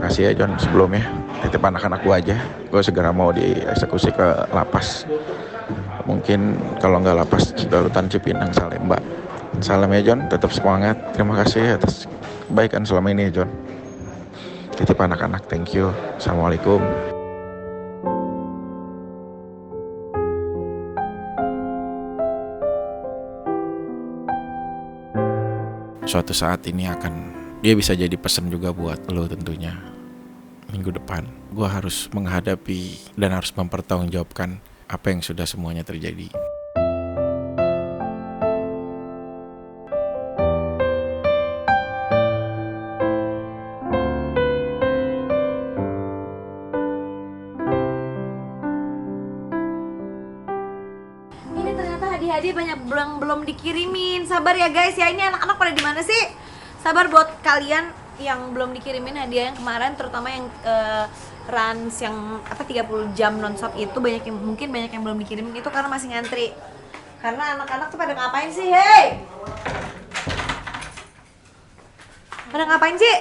kasih ya John sebelumnya. Titip anak-anak gue aja. Gue segera mau dieksekusi ke lapas. Mungkin kalau nggak lapas Balutan Cipinang Salemba. Salam ya John, tetap semangat. Terima kasih atas kebaikan selama ini ya John. Titip anak-anak, thank you. Assalamualaikum. Suatu saat ini dia bisa jadi pesan juga buat lo tentunya. Minggu depan gue harus menghadapi dan harus mempertanggungjawabkan apa yang sudah semuanya terjadi. Ini ternyata hadiah-hadiah banyak belum dikirimin. Sabar ya guys ya, ini anak-anak pada di mana sih? Sabar buat kalian yang belum dikirimin hadiah yang kemarin, terutama yang runs yang 30 jam nonstop itu mungkin banyak yang belum dikirimin itu karena masih ngantri. Karena anak-anak tuh pada ngapain sih? Hei! Pada ngapain sih?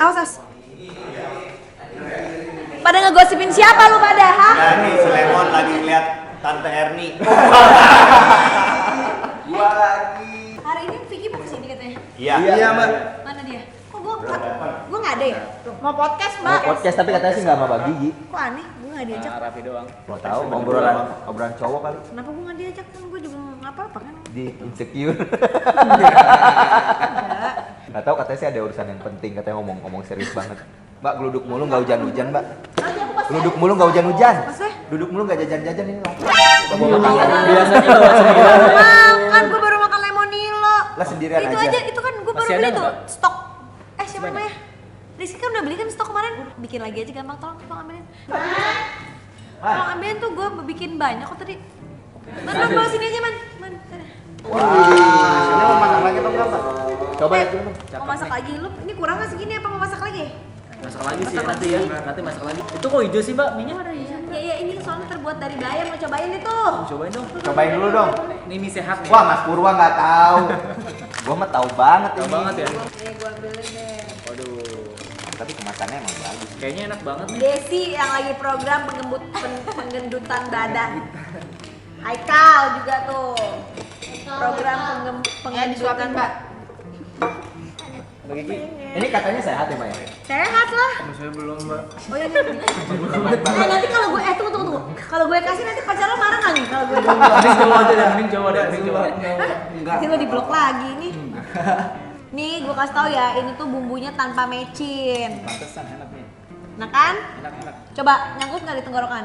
Awas. Pada ngegosipin siapa lu pada? Ha? Lagi si Lemon lagi ngeliat Tante Erni. Gua lagi. Hari ini Vicky mau kesini katanya. Iya, Mbak. Mana dia? Kok gua nggak ada ya? Mau podcast Mbak? Mau podcast tapi katanya sih nggak sama Mbak Gigi. Kok aneh? Gua nggak diajak. Rapi doang. Mau tahu obrolan cowok kali. Kenapa gua nggak diajak? Kan gua juga nggak apa-apa kan? Di insecure. Enggak. Nggak tahu katanya sih ada urusan yang penting, katanya ngomong serius banget. Mbak geluduk mulu nggak hujan-hujan Mbak. Geluduk mulu nggak hujan-hujan. Maksudnya? Duduk mulu nggak jajan-jajan ini lah. Biasanya bawa sendirian. Makan, gua baru makan lemonilo. Lah sendirian Itu aja. aja, itu kan gua baru Masih beli ada tuh nggak? stok. Siapa namanya? Rizky kan udah beli kan stok kemarin. Bikin lagi aja gampang, tolong ambilin. Tolong ambilin tuh, gua bikin banyak kok tadi. Man, bawa sini aja man. Sana. Ini mau masak lagi atau enggak Mbak? Coba ya dulu. Mau masak lagi lu? Ini kurang nggak segini apa mau masak lagi? Masak lagi sih nanti ya. Nanti masak lagi. Itu kok hijau sih, Mbak? Minyak ada hijau. Ya ini soalnya terbuat dari bayam, mau cobain itu. Cobain dong. Cobain dulu dong. Ini mie sehat nih. Wah Mas Purwa nggak tahu. Gua mah tahu banget Tahu ini. banget ya. Gua ambilin deh. Waduh. Tapi kemasannya emang bagus. Kayaknya enak banget nih. Desi yang lagi program penggendutan badan. Haikal juga tuh. Program penggendutan badan. Mbak Gigi, ini katanya sehat ya Mbak ya? Sehat lah. Saya belum, Mbak. Oh ya nanti kalau gue tunggu. Kalau gue kasih nanti pacar lo marah nggak nih kalau gue? Mending coba aja deh, mending coba deh. Nanti lo di blok lagi nih. Nih gue kasih tau ya, ini tuh bumbunya tanpa mecin. Pantesan enak nih. Nah kan? Enak. Coba nyangkut nggak di tenggorokan?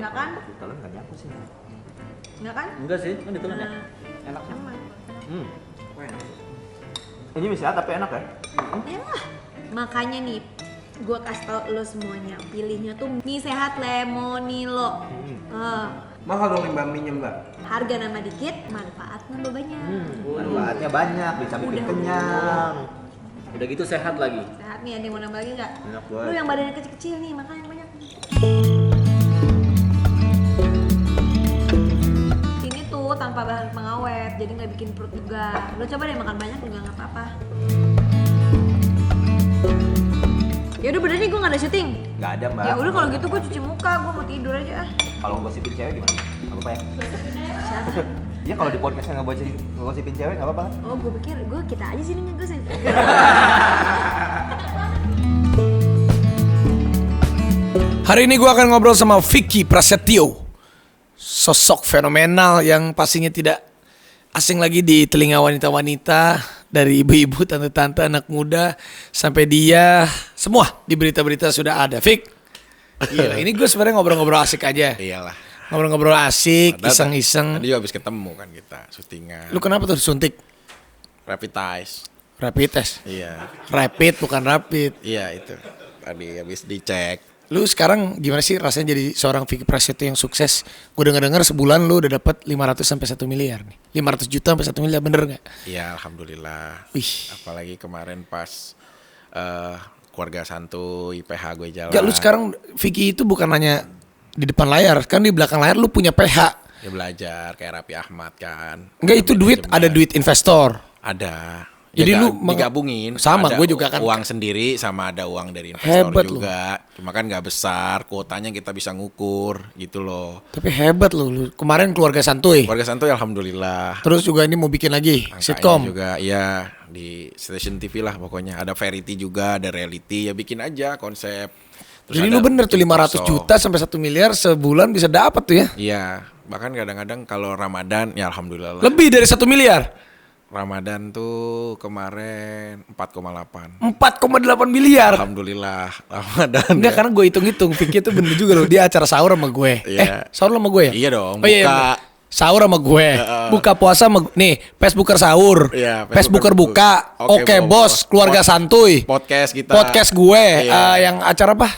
Enggak kan? Kalau nggak nyampe sih. Enggak kan? Enggak sih, kan ditelan ya. Nah, Enak. aman. Ini bisa sehat tapi enak ya? Yalah. Makanya nih, gue kasih tau lo semuanya, pilihnya tuh mie sehat lemonilo. Mahal dong Mbak minyak Mbak. Harga nama dikit, manfaat nambah banyak. Manfaatnya banyak, bisa bikin Udah. kenyang. Udah gitu sehat lagi. Sehat nih, ada yang mau nambah lagi nggak? Enak banget. Lu yang badannya kecil-kecil nih, makan yang banyak. Ini tuh tanpa bahan pengawet, jadi nggak bikin perut juga. Lo coba deh makan banyak juga nggak apa-apa. Ya udah bener nih gue nggak ada syuting. Nggak ada Mbak. Ya udah kalau gitu gue cuci muka, gue mau tidur aja. Kalau gosipin cewek gimana? Nggak apa-apa ya? Siapa? Iya kalau di podcastnya ngegosipin cewek nggak apa-apa kan? Oh gue pikir kita aja sini ngegosin. Hari ini gue akan ngobrol sama Vicky Prasetyo. Sosok fenomenal yang pastinya tidak asing lagi di telinga wanita-wanita. Dari ibu-ibu, tante-tante, anak muda, sampai dia, semua di berita-berita sudah ada. Vic, gila, ini gue sebenarnya ngobrol-ngobrol asik aja. Iyalah. Ngobrol-ngobrol asik, iseng-iseng. Tadi juga habis ketemu kan kita syutingan. Lu kenapa tuh suntik? Rapid test. Rapid test? Iya. Rapid bukan rapid. Iya itu. Tadi habis dicek. Lu sekarang gimana sih rasanya jadi seorang Vicky Prasetyo yang sukses? Gue denger sebulan lu udah dapat 500 sampai 1 miliar nih. 500 juta sampai 1 miliar, bener gak? Iya alhamdulillah. Wih. Apalagi kemarin pas keluarga santuy PH gue jalan. Gak, lu sekarang Vicky itu bukan hanya di depan layar, kan di belakang layar lu punya PH. Ya belajar kayak Raffi Ahmad kan. Enggak, itu duit, ada duit investor. Ada. Jadi lu digabungin. sama, Ada gue juga kan. uang sendiri sama ada uang dari investor Hebat juga. Cuma kan nggak besar, kuotanya kita bisa ngukur gitu loh. Tapi hebat lu. Kemarin keluarga santuy. Keluarga santuy alhamdulillah. Terus juga ini mau bikin lagi Angkanya sitkom. juga ya di stasiun TV lah pokoknya. Ada variety juga, ada reality, ya bikin aja konsep. Terus Jadi ada lu bener tuh bikin 500 talk show. juta sampai 1 miliar sebulan bisa dapat tuh ya. Iya, bahkan kadang-kadang kalau Ramadan ya alhamdulillah lah. Lebih dari 1 miliar. Ramadan tuh kemarin 4,8. 4,8 miliar. Alhamdulillah Ramadan. Enggak, ya. karena gue hitung-hitung Vicky itu bener juga loh. Dia acara sahur sama gue. Iya. Sahur sama gue ya? Iya dong, Oh, iya, buka. iya. Sahur sama gue. Buka puasa sama nih, Facebooker sahur. Iya, Facebooker buka. Oke, bos, keluarga Pod- santuy. Podcast kita. Podcast gue. Iya. Yang acara apa?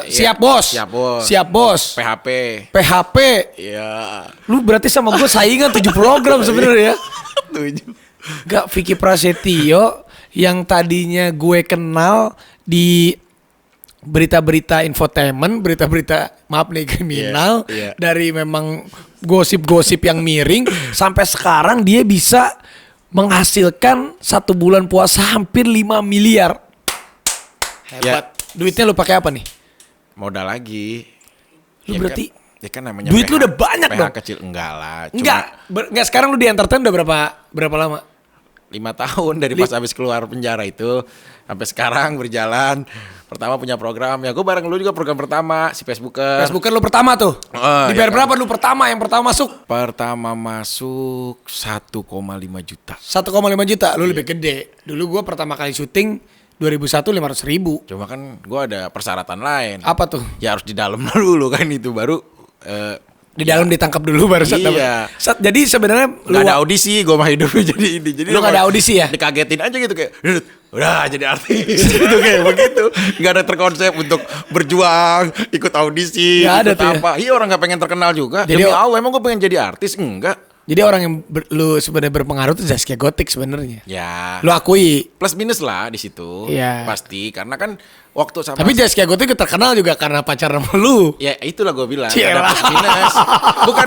Iya. Siap bos. Siap bos. Siap bos. PHP. PHP. Iya. Lu berarti sama gue saingan 7 program sebenarnya ya. 7. Gak, Vicky Prasetyo yang tadinya gue kenal di berita-berita infotainment, berita-berita maaf nih kriminal, Iya, iya. dari memang gosip-gosip yang miring, sampai sekarang dia bisa menghasilkan 1 bulan puasa hampir 5 miliar. Hebat. Duitnya lu pakai apa nih? Modal lagi. Lu berarti ya kan namanya duit lu udah banyak PH dong. kecil enggak lah. Cuma Enggak sekarang lu di entertain udah berapa lama? 5 tahun dari pas habis keluar penjara itu sampai sekarang berjalan. Pertama punya program ya, gue bareng lu juga program pertama si Facebooker. Facebooker lu pertama tuh. Oh, Dibayar iya kan. berapa lu pertama yang pertama masuk? Pertama masuk 1,5 juta. 1,5 juta, lu lebih gede. Dulu gua pertama kali syuting 2001 500.000. Cuma kan gue ada persyaratan lain. Apa tuh? Ya harus di dalam dulu kan itu baru Di dalam ditangkap dulu baru set dapet. Iya. Jadi sebenarnya lu nggak ada audisi, gue mah hidup jadi ini. Jadi Lu nggak ada audisi ya? Dikagetin aja gitu kayak, "Dut, udah jadi artis." gitu kayak begitu. Nggak ada terkonsep untuk berjuang, ikut audisi, Nggak ada ikut tuh ya? apa. Iya orang nggak pengen terkenal juga. Jadi Demi Allah emang gue pengen jadi artis enggak? Jadi orang yang lu sebenarnya berpengaruh tuh Zaskia Gotik sebenarnya. Ya. Lu akui. Plus minus lah di situ. Iya. Pasti karena kan waktu sama Tapi Zaskia Gotik terkenal juga karena pacaran sama lu. ya itulah gue bilang Cielah. ada plus minus.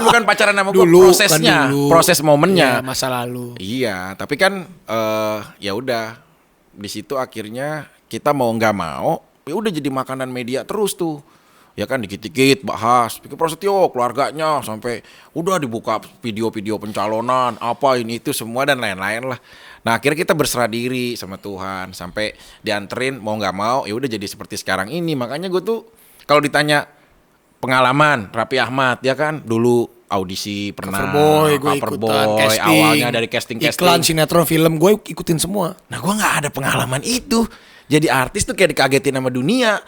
Bukan pacaran sama gue, Dulu, prosesnya, kan dulu. proses momennya. Iya, masa lalu. Iya, tapi kan ya udah di situ akhirnya kita mau nggak mau, ya udah jadi makanan media terus tuh. Ya kan dikit-dikit bahas, Vicky Prasetyo keluarganya sampai udah dibuka video-video pencalonan, apa ini itu semua dan lain-lain lah. Nah akhirnya kita berserah diri sama Tuhan sampai dianterin mau nggak mau, ya udah jadi seperti sekarang ini. Makanya gue tuh kalau ditanya pengalaman Raffi Ahmad ya kan dulu audisi pernah, Coverboy, gue Coverboy, ikutan casting. awalnya dari casting. Iklan, sinetron, film, gue ikutin semua. Nah gue nggak ada pengalaman itu. Jadi artis tuh kayak dikagetin sama dunia.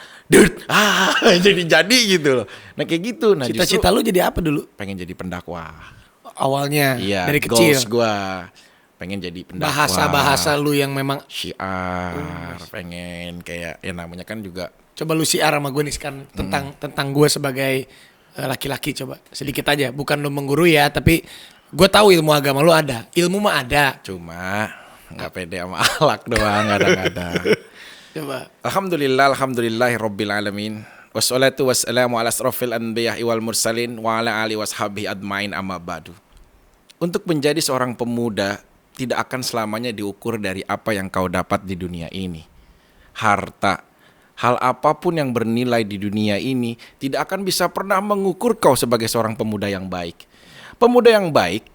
Jadi gitu loh. Nah kayak gitu. Nah Cita-cita lu jadi apa dulu? pengen jadi pendakwah. Awalnya Iya, dari kecil. goals gue pengen jadi pendakwah. Bahasa-bahasa lu yang memang Syiar, pengen kayak ya namanya kan juga. coba lu siar sama gue nih sekarang tentang gue sebagai laki-laki, coba sedikit aja, bukan lu menggurui ya, tapi gue tahu ilmu agama lu ada, ilmu mah ada. Cuma nggak pede sama akhlak doang, ada. Coba. Alhamdulillahirabbil alamin. Wassalatu wassalamu ala asrofil anbiya'i wal mursalin wa ala ali washabihi admain amma ba'du. Untuk menjadi seorang pemuda tidak akan selamanya diukur dari apa yang kau dapat di dunia ini. Harta, hal apapun yang bernilai di dunia ini tidak akan bisa pernah mengukur kau sebagai seorang pemuda yang baik. Pemuda yang baik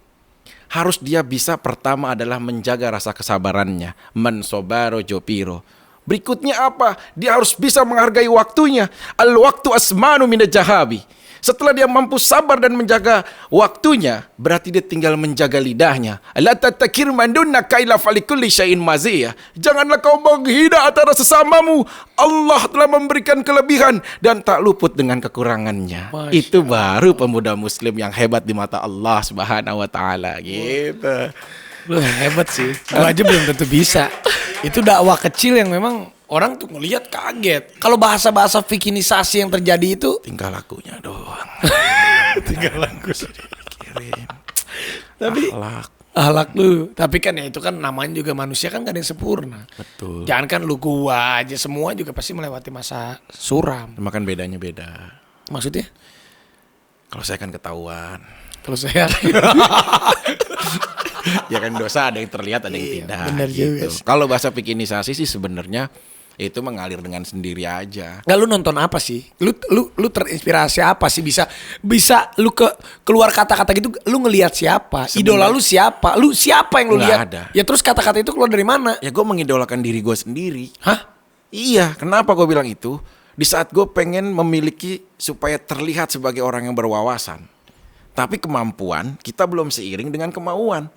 harus dia bisa pertama adalah menjaga rasa kesabarannya. Man sobaro jopiro. Berikutnya apa? Dia harus bisa menghargai waktunya. Al-waktu asmanu minal jahabi. Setelah dia mampu sabar dan menjaga waktunya, berarti dia tinggal menjaga lidahnya. La tatakir mandunna kaila falikulli syai'in maziyah. Janganlah kau menghina antara sesamamu. Allah telah memberikan kelebihan dan tak luput dengan kekurangannya. Masya Itu baru pemuda muslim yang hebat di mata Allah Subhanahu wa taala gitu. Lu hebat sih. Gue aja belum tentu bisa. Itu dakwah kecil yang memang orang tuh ngelihat kaget. Kalau bahasa-bahasa fikinisasi yang terjadi itu Tinggal lakunya doang. tinggal lagu. Kirim. Tapi Akhlak. ahlak lu. Tapi kan ya itu kan namanya juga manusia kan gak ada yang sempurna. Betul. Jangan kan lu gua aja, semua juga pasti melewati masa suram. Cuma kan bedanya beda. Maksudnya? Kalau saya kan ketahuan. Kalau saya Ya kan dosa ada yang terlihat ada yang tidak. bener juga gitu. Kalau bahasa pikinisasi sih sebenarnya itu mengalir dengan sendiri aja. Nggak, lu nonton apa sih? Lu terinspirasi apa sih? Bisa lu keluar kata-kata gitu, lu ngelihat siapa? Idola lu siapa? Lu siapa yang lu Nggak lihat? ada. Ya terus kata-kata itu keluar dari mana? Ya gue mengidolakan diri gue sendiri. Hah? Iya, kenapa gue bilang itu? Di saat gue pengen memiliki supaya terlihat sebagai orang yang berwawasan. Tapi kemampuan kita belum seiring dengan kemauan.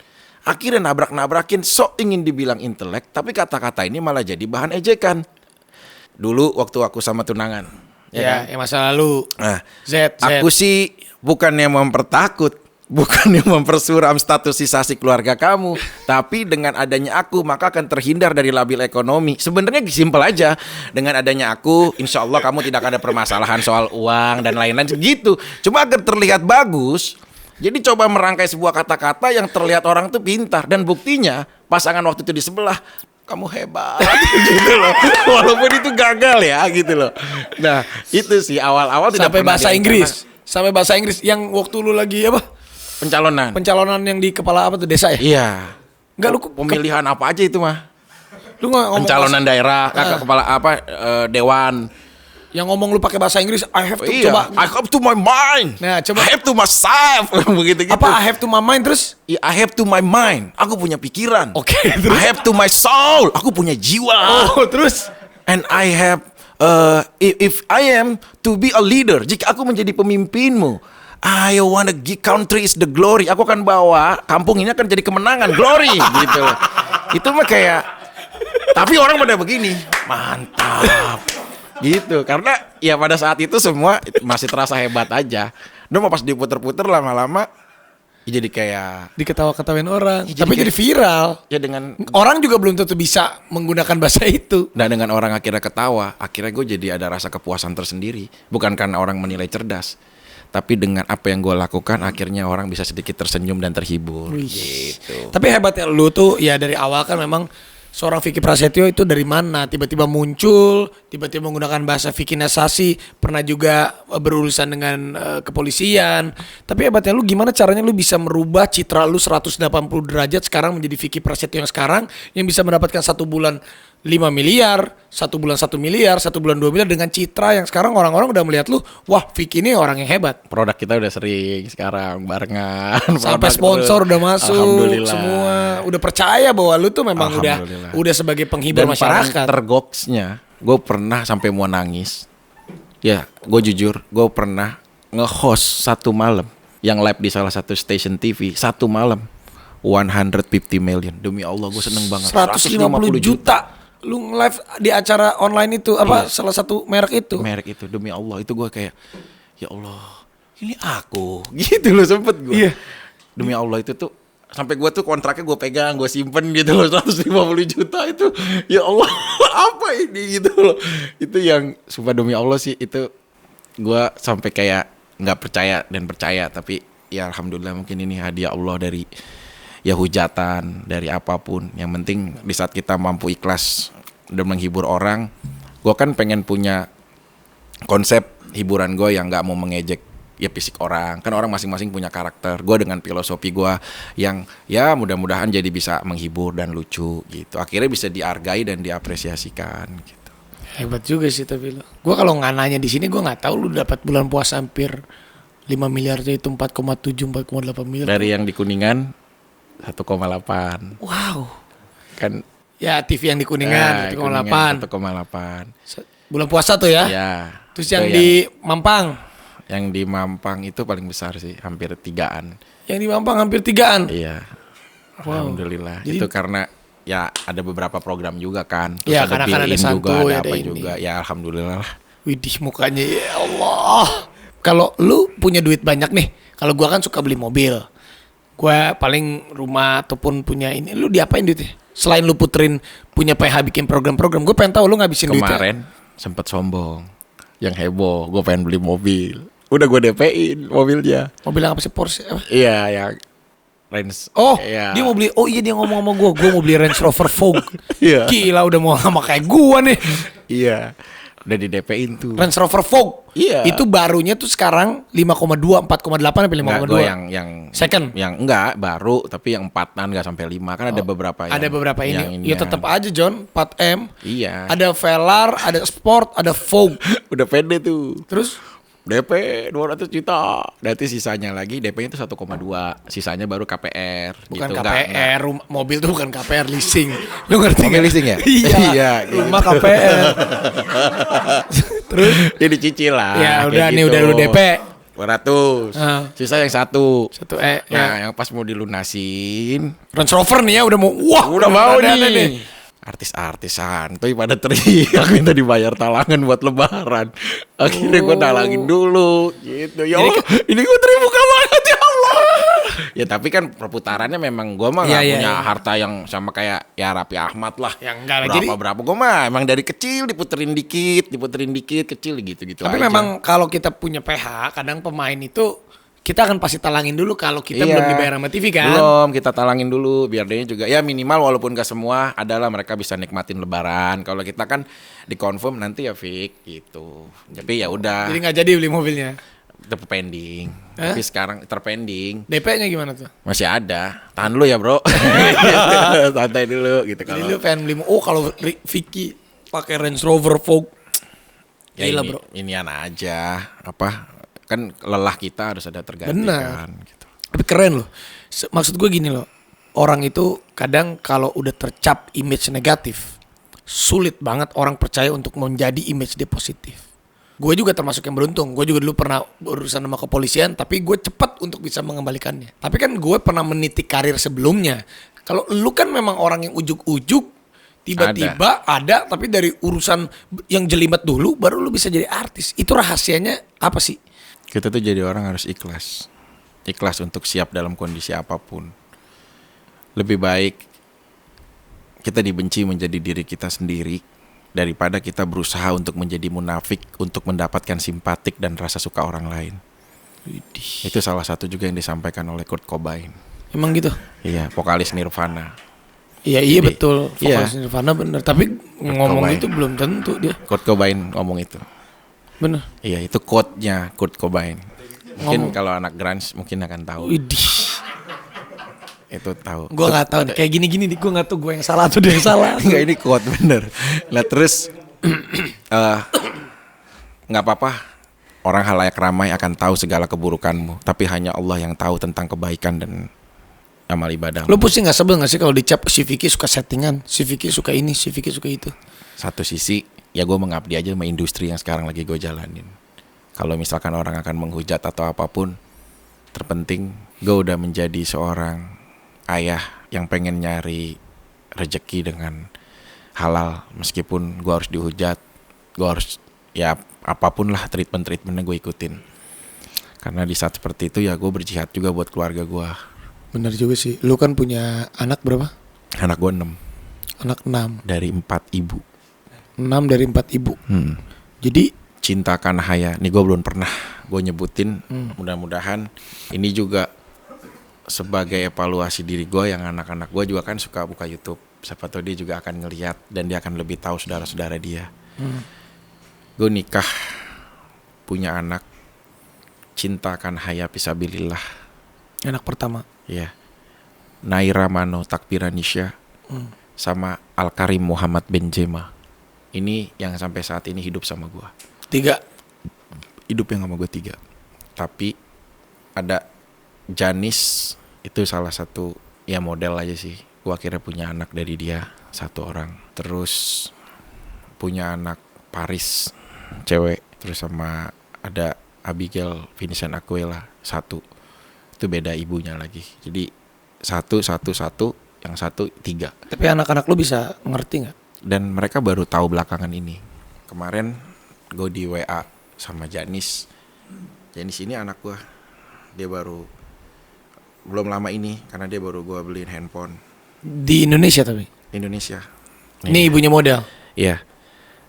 Akhirnya nabrak-nabrakin, sok ingin dibilang intelek, tapi kata-kata ini malah jadi bahan ejekan. Dulu waktu aku sama tunangan. Ya, kan? yang masa lalu. Nah, Z. aku sih bukannya mempertakut, bukannya mempersuram statusisasi keluarga kamu, tapi dengan adanya aku maka akan terhindar dari labil ekonomi. Sebenarnya simpel aja. Dengan adanya aku, insya Allah kamu tidak ada permasalahan soal uang dan lain-lain gitu. Cuma agar terlihat bagus, jadi coba merangkai sebuah kata-kata yang terlihat orang tuh pintar. Dan buktinya pasangan waktu itu di sebelah, kamu hebat gitu loh. Walaupun itu gagal ya gitu loh. Nah itu sih awal-awal tidak Sampai pernah bahasa direncanakan. Inggris. Sampai bahasa Inggris yang waktu lu lagi apa? Pencalonan. Pencalonan yang di kepala apa tuh, desa ya? Iya. Enggak, lu Pemilihan apa aja itu mah. lu nggak ngomong Pencalonan daerah, kepala apa dewan. yang ngomong lu pakai bahasa Inggris, I have to Iya. coba. I have to my mind. Nah, coba. I have to myself. Begitu gitu. Apa I have to my mind terus? I have to my mind. Aku punya pikiran. Oke, I terus. have to my soul. Aku punya jiwa. Oh, terus And I have if I am to be a leader, jika aku menjadi pemimpinmu, I wanna give country is the glory. Aku akan bawa kampung ini akan jadi kemenangan, glory gitu loh. Itu mah kayak, tapi orang pada begini, mantap gitu. Karena ya pada saat itu semua masih terasa hebat aja. Dan pas diputer-puter lama-lama ya jadi kayak diketawa-ketawain orang, Ya, jadi tapi kayak- jadi viral. ya dengan Orang juga belum tentu bisa menggunakan bahasa itu. Nah dengan orang akhirnya ketawa, akhirnya gue jadi ada rasa kepuasan tersendiri. Bukan karena orang menilai cerdas, tapi dengan apa yang gue lakukan, akhirnya orang bisa sedikit tersenyum dan terhibur. Gitu. Tapi hebatnya lu tuh ya dari awal kan memang seorang Vicky Prasetyo itu dari mana tiba-tiba muncul, tiba-tiba menggunakan bahasa Vikinisasi, pernah juga berurusan dengan kepolisian. Tapi hebatnya lu gimana caranya lu bisa merubah citra lu 180 derajat sekarang menjadi Vicky Prasetyo yang sekarang yang bisa mendapatkan 1 bulan 5 miliar, 1 bulan 1 miliar, 1 bulan 2 miliar dengan citra yang sekarang orang-orang udah melihat lu, wah Vicky ini orang yang hebat. Produk kita udah sering sekarang barengan. Sampai Produk sponsor terus. udah masuk, Alhamdulillah. semua udah percaya bahwa lu tuh memang Alhamdulillah. udah sebagai penghibur Dan masyarakat. paling tergoksnya, gue pernah sampai mau nangis. Ya, gue jujur, gue pernah nge-host 1 malam yang live di salah satu stasiun TV 1 malam 150 million. Demi Allah, gue seneng banget. 150 juta. Lu live di acara online itu apa salah satu merek itu. Merek itu, demi Allah itu gue kayak, ya Allah, ini aku, gitu loh sempet gue. Iya. Demi Allah itu tuh sampai gue tuh kontraknya gue pegang, gue simpen gitu loh 150 juta itu. Ya Allah, apa ini gitu loh. Itu yang sumpah demi Allah sih itu gue sampai kayak nggak percaya dan percaya, tapi ya alhamdulillah mungkin ini hadiah Allah dari ya hujatan dari apapun. Yang penting di saat kita mampu ikhlas dan menghibur orang, gue kan pengen punya konsep hiburan gue yang nggak mau mengejek ya fisik orang. Kan orang masing-masing punya karakter. Gue dengan filosofi gue yang ya mudah-mudahan jadi bisa menghibur dan lucu gitu. Akhirnya bisa dihargai dan diapresiasikan gitu. Hebat juga sih tapi lu. Gua kalau nggak nanya di sini gua nggak tahu lu dapat bulan puasa hampir 5 miliar aja itu 4,7 4,8 miliar. Dari yang di Kuningan 1,8 Wow. kan. Ya TV yang di Kuningan 1,8. 1,8. Bulan puasa tuh ya. Ya. Terus itu yang di Mampang. yang di Mampang itu paling besar sih, hampir 3-an. Yang di Mampang hampir 3-an. Iya. Wow. Alhamdulillah. Jadi- Itu karena ya ada beberapa program juga kan. Terus Ya, ada karena kan ada built-in juga, santuy, ada ada apa ini. juga. Ya alhamdulillah lah. Widih mukanya ya Allah. Kalau lu punya duit banyak nih, kalau gua kan suka beli mobil. Gua paling rumah ataupun punya ini, lu diapain duitnya? Selain lu puterin punya PH bikin program-program, gue pengen tahu lu ngabisin duitnya. Kemarin sempet sombong. Yang heboh, gue pengen beli mobil. Udah gue DP-in mobilnya. Mobil yang apa sih, Porsche? Apa? Iya, yang Range. Oh, iya. dia mau beli. Oh iya dia ngomong sama gue mau beli Range Rover Vogue. Iya. Gila udah mau sama kayak gua nih. Iya. Udah di DP-in tuh. Range Rover Vogue. Iya. Itu barunya tuh sekarang 5,2, 4,8 sampai 5,2. Enggak, gue yang Second. Yang enggak baru tapi yang 4-an enggak sampai 5 kan ada beberapa Ada yang, beberapa yang ini. Ya tetap aja John, 4M. Iya. Ada Velar, ada Sport, ada Vogue. Udah pede tuh. Terus DP 200 juta. Nanti sisanya lagi DP-nya itu 1,2. Sisanya baru KPR bukan gitu. KPR, mobil tuh bukan KPR leasing. Lu ngerti Mobil nggak? leasing ya? Iya. Iya, Rumah KPR. Terus Jadi cicil lah. ya kayak udah nih gitu. udah lu DP 200. Ah. Sisa yang satu. satu Nah, ya. yang pas mau dilunasin, Range Rover nih ya udah mau udah mau ada nih. Artis-artis santuy pada teriak minta dibayar talangan buat lebaran. Akhirnya gue talangin dulu gitu. Ya Allah, ini gue terbuka banget ya Allah. Ya tapi kan perputarannya memang gue mah Iya, gak iya, punya iya. harta yang sama kayak ya Raffi Ahmad lah. Ya enggak lah, jadi- Berapa gue mah emang dari kecil diputerin dikit, kecil gitu-gitu Tapi aja. memang kalau kita punya PH, kadang pemain itu kita akan pasti talangin dulu kalau kita belum dibayar sama TV kan. Belum, kita talangin dulu biar dia juga ya minimal walaupun gak semua adalah mereka bisa nikmatin lebaran. Kalau kita kan dikonfirm nanti ya Fik gitu. Tapi ya udah Jadi nggak jadi beli mobilnya. terpending. Hah? Tapi sekarang terpending. DP-nya gimana tuh? Masih ada. Tahan dulu ya, Bro. Santai dulu gitu Jadi kalau. lu pengen beli kalau Vicky pakai Range Rover Vogue. Ya Gila, ini, bro. inian aja apa kan lelah kita harus ada tergantikan gitu. Tapi keren loh. Maksud gue gini loh. Orang itu kadang kalau udah tercap image negatif, sulit banget orang percaya untuk menjadi image dia positif. Gue juga termasuk yang beruntung. Gue juga dulu pernah berurusan sama kepolisian, tapi gue cepat untuk bisa mengembalikannya. Tapi kan gue pernah meniti karir sebelumnya. Kalau lu kan memang orang yang ujuk-ujuk, tiba-tiba ada, tapi dari urusan yang jelimet dulu, baru lu bisa jadi artis. Itu rahasianya apa sih? Kita tuh jadi orang harus ikhlas. Ikhlas untuk siap dalam kondisi apapun. Lebih baik kita dibenci menjadi diri kita sendiri daripada kita berusaha untuk menjadi munafik untuk mendapatkan simpatik dan rasa suka orang lain. Itu salah satu juga yang disampaikan oleh Kurt Cobain. Emang gitu? Iya, vokalis Nirvana. Iya iya Jadi, betul. iya. Vokalis Nirvana bener. Tapi ngomong Cobain. itu belum tentu dia. Kurt Cobain ngomong itu. Bener. Iya, itu quote-nya Kurt Cobain. Mungkin Ngomong. kalau anak grunge mungkin akan tahu. Widih. Itu tahu. Gue nggak tahu nih. Kayak gini-gini nih. Gue nggak tahu gue yang salah atau dia yang salah. Enggak, ini quote bener. Nah terus nggak apa-apa orang halayak ramai akan tahu segala keburukanmu, tapi hanya Allah yang tahu tentang kebaikan dan amal ibadah. Lo pusing nggak sebel nggak sih kalau dicap si Vicky suka settingan, si Vicky suka ini, si Vicky suka itu? Satu sisi ya gue mengabdi aja sama industri yang sekarang lagi gue jalanin. Kalau misalkan orang akan menghujat atau apapun, terpenting gue udah menjadi seorang ayah yang pengen nyari rejeki dengan halal. Meskipun gue harus dihujat, gue harus ya apapun lah treatmentnya gue ikutin. Karena di saat seperti itu ya gue berjihad juga buat keluarga gue. Bener juga sih. Lu kan punya anak berapa? Anak gue 6 Anak 6. dari 4 ibu. 6 dari 4 ibu. Jadi Cinta karena haya, nih gue belum pernah gue nyebutin. Mudah-mudahan ini juga sebagai evaluasi diri gue, yang anak-anak gue juga kan suka buka YouTube. Siapa tahu dia juga akan ngelihat dan dia akan lebih tahu saudara-saudara dia. Gue nikah, punya anak, cinta karena haya fisabilillah. anak pertama. Ya, Naira Mano Takbiranisha sama Al Karim Muhammad Benzema. Ini yang sampai saat ini hidup sama gue. 3. Hidup yang sama gue 3. Tapi ada Janis, itu salah satu ya model aja sih. Gue akhirnya punya anak dari dia 1 orang. Terus punya anak Paris, cewek. Terus sama ada Abigail Vincent Aquila 1. Itu beda ibunya lagi. Jadi 1, yang 1 3. Tapi anak-anak lu bisa ngerti nggak? Dan mereka baru tahu belakangan ini. Kemarin gue di WA sama Janis. Janis ini anak gue. Dia baru belum lama ini karena dia baru gue beliin handphone Di Indonesia tapi. di Indonesia. Ini ibunya model. Iya.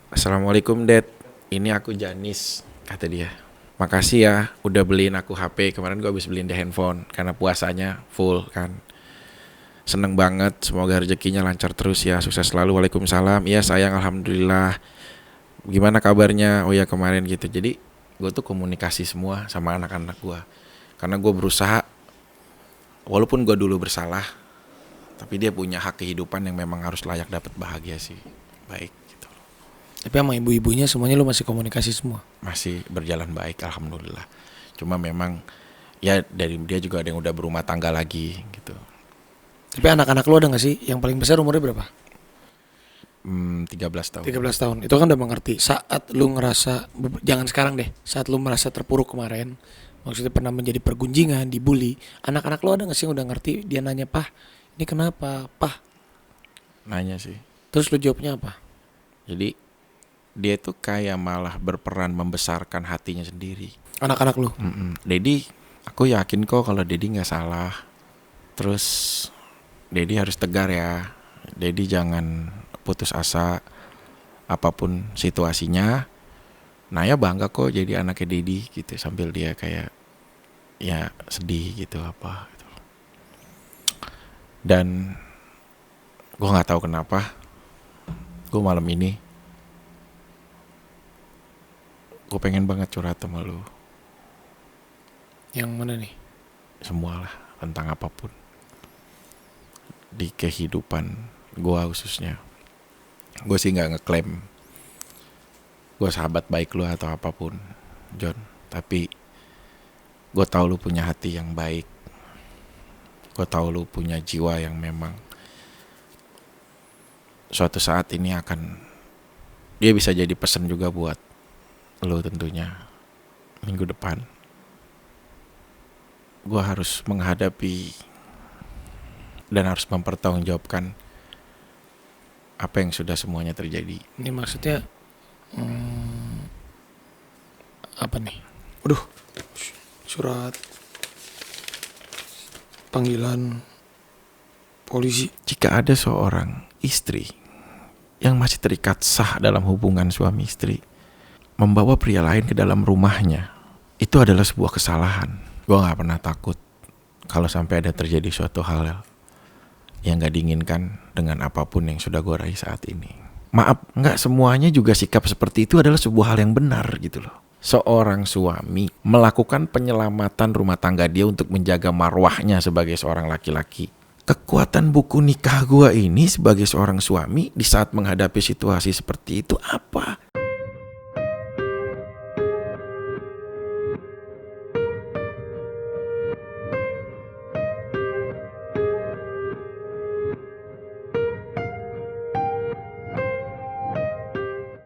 Assalamualaikum Dad. Ini aku Janis, kata dia. Makasih ya udah beliin aku HP. Kemarin gue habis beliin dia handphone karena puasanya full kan. Seneng banget, semoga rezekinya lancar terus ya, sukses selalu. Waalaikumsalam. Iya sayang, alhamdulillah. gimana kabarnya, oh ya kemarin gitu. Jadi gue tuh komunikasi semua sama anak-anak gue, karena gue berusaha, walaupun gue dulu bersalah, tapi dia punya hak kehidupan yang memang harus layak dapat bahagia sih, baik gitu. Tapi sama ibu-ibunya semuanya lu masih komunikasi semua? Masih berjalan baik, alhamdulillah. Cuma memang ya dari dia juga ada yang udah berumah tangga lagi gitu. Tapi anak-anak lu ada gak sih yang paling besar umurnya berapa? 13 tahun. 13 tahun. Itu kan udah mengerti. Saat lu ngerasa, jangan sekarang deh, saat lu merasa terpuruk kemarin, maksudnya pernah menjadi pergunjingan, dibully, anak-anak lu ada gak sih yang udah ngerti? Dia nanya, "Pah, ini kenapa? Pah." Nanya sih. Terus lu jawabnya apa? Jadi dia tuh kayak malah berperan membesarkan hatinya sendiri. Anak-anak lu? Dedi, aku yakin kok kalau Dedi nggak salah. Terus Dedi harus tegar ya. Dedi jangan putus asa apapun situasinya. Naya bangga kok jadi anaknya Dedi gitu, sambil dia kayak ya sedih gitu apa gitu. Dan gue nggak tahu kenapa gue malam ini gue pengen banget curhat sama lu. Yang mana nih? Semualah, tentang apapun di kehidupan gue khususnya. Gue sih nggak ngeklaim gue sahabat baik lu atau apapun, John. Tapi gue tahu lu punya hati yang baik. Gue tahu lu punya jiwa yang memang suatu saat ini akan, dia bisa jadi pesan juga buat lu tentunya. Minggu depan gue harus menghadapi dan harus mempertanggungjawabkan apa yang sudah semuanya terjadi. Ini maksudnya apa nih? Aduh, surat panggilan polisi. Jika ada seorang istri yang masih terikat sah dalam hubungan suami istri membawa pria lain ke dalam rumahnya, itu adalah sebuah kesalahan. Gue gak pernah takut kalau sampai ada terjadi suatu hal yang gak diinginkan dengan apapun yang sudah gue raih saat ini. Maaf, gak semuanya juga sikap seperti itu adalah sebuah hal yang benar gitu loh. Seorang suami melakukan penyelamatan rumah tangga dia untuk menjaga marwahnya sebagai seorang laki-laki. Kekuatan buku nikah gue ini sebagai seorang suami di saat menghadapi situasi seperti itu apa?